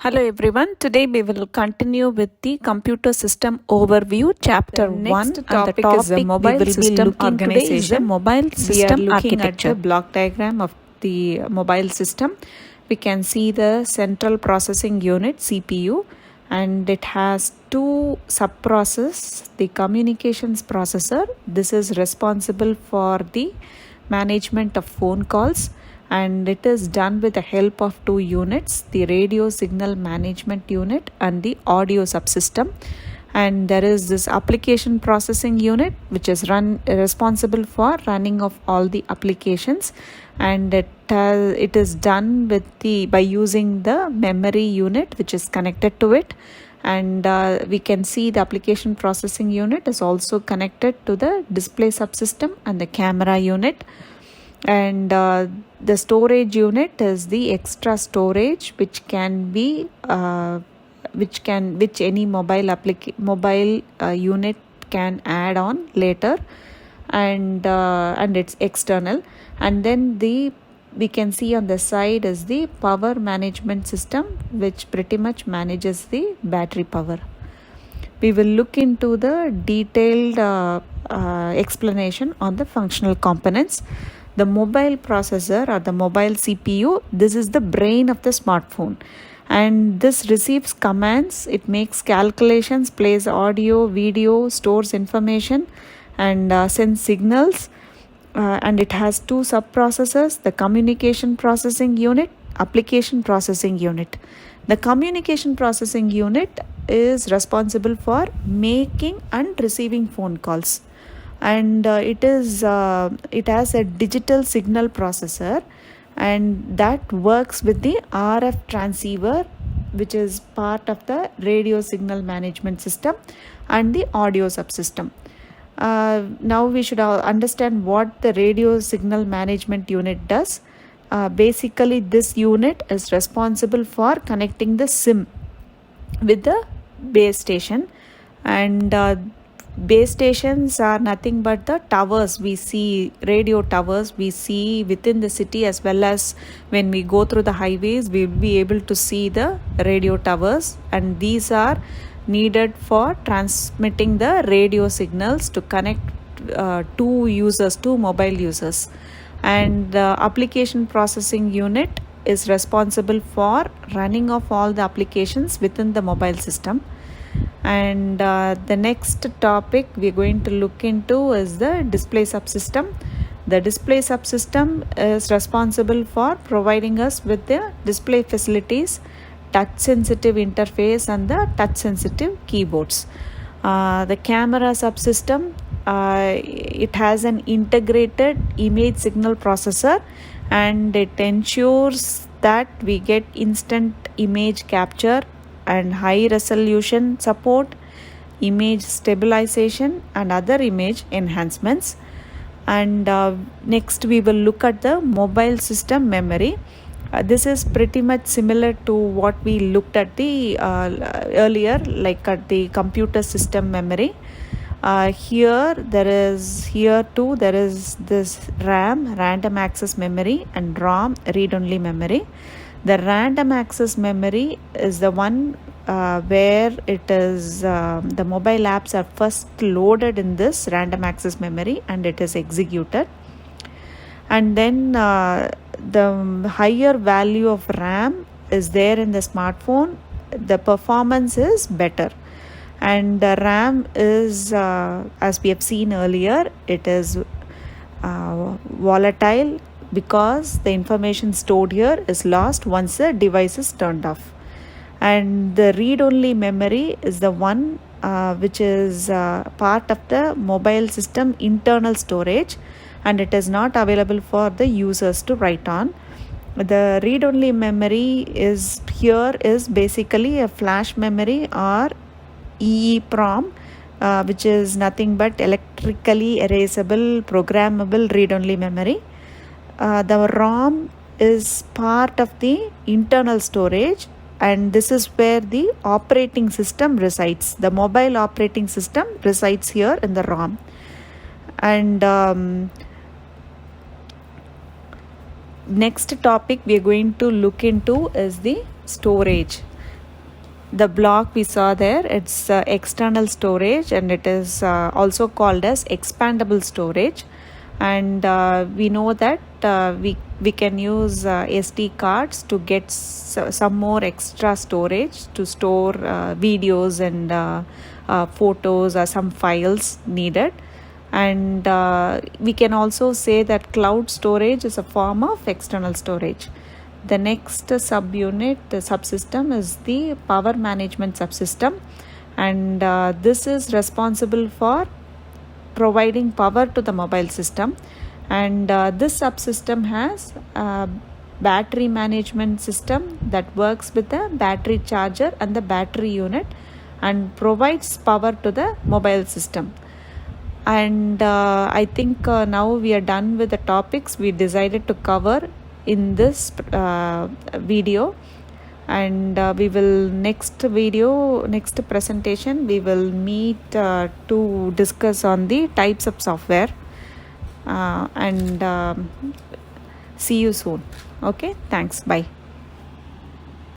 Hello everyone. Today we will continue with the computer system overview chapter 1 and the topic is a mobile system organization. Mobile system We are looking architecture. at the block diagram of the mobile system. We can see the central processing unit CPU, and it has two subprocessors. The communications processor, this is responsible for the management of phone calls, and it is done with the help of two units, the radio signal management unit and the audio subsystem. And there is this application processing unit which is responsible for running of all the applications, and it is done with by using the memory unit which is connected to it. And we can see the application processing unit is also connected to the display subsystem and the camera unit. And the storage unit is the extra storage which can be which any mobile unit can add on later, and it's external. And then we can see on the side is the power management system, which pretty much manages the battery power. We will look into the detailed explanation on the functional components. The mobile processor or the mobile CPU, this is the brain of the smartphone, and this receives commands, it makes calculations, plays audio, video, stores information, and sends signals. And it has two subprocessors, the communication processing unit, application processing unit. The communication processing unit is responsible for making and receiving phone calls, and it has a digital signal processor, and that works with the RF transceiver, which is part of the radio signal management system and the audio subsystem. Now we should understand what the radio signal management unit does. Basically, this unit is responsible for connecting the SIM with the base station, and base stations are nothing but the towers we see, radio towers we see within the city, as well as when we go through the highways we will be able to see the radio towers, and these are needed for transmitting the radio signals to connect two mobile users. And the application processing unit is responsible for running of all the applications within the mobile system. And the next topic we're going to look into is the display subsystem. The display subsystem is responsible for providing us with the display facilities, touch sensitive interface and the touch sensitive keyboards. The camera subsystem, it has an integrated image signal processor, and it ensures that we get instant image capture and high resolution support, image stabilization and other image enhancements. And next we will look at the mobile system memory. This is pretty much similar to what we looked at the earlier, like at the computer system memory. Here there is this RAM, random access memory, and ROM, read-only memory. The random access memory is the one where it is the mobile apps are first loaded in this random access memory and it is executed. And then the higher value of RAM is there in the smartphone, the performance is better. And RAM is, as we have seen earlier, it is volatile, because the information stored here is lost once the device is turned off. And the read-only memory is the one which is part of the mobile system internal storage, and it is not available for the users to write on. The read-only memory is basically a flash memory or EEPROM, which is nothing but electrically erasable programmable read-only memory. The ROM is part of the internal storage, and this is where the operating system resides. The mobile operating system resides here in the ROM. And next topic we are going to look into is the storage. the block we saw there, it's external storage, and it is also called as expandable storage. And we know that we can use SD cards to get some more extra storage to store videos and photos or some files needed. And we can also say that cloud storage is a form of external storage. The next subunit, the subsystem, is the power management subsystem, and this is responsible for providing power to the mobile system. And this subsystem has a battery management system that works with the battery charger and the battery unit and provides power to the mobile system. And I think now we are done with the topics we decided to cover in this video. And we will next presentation we will meet to discuss on the types of software, and see you soon. Okay, thanks, bye.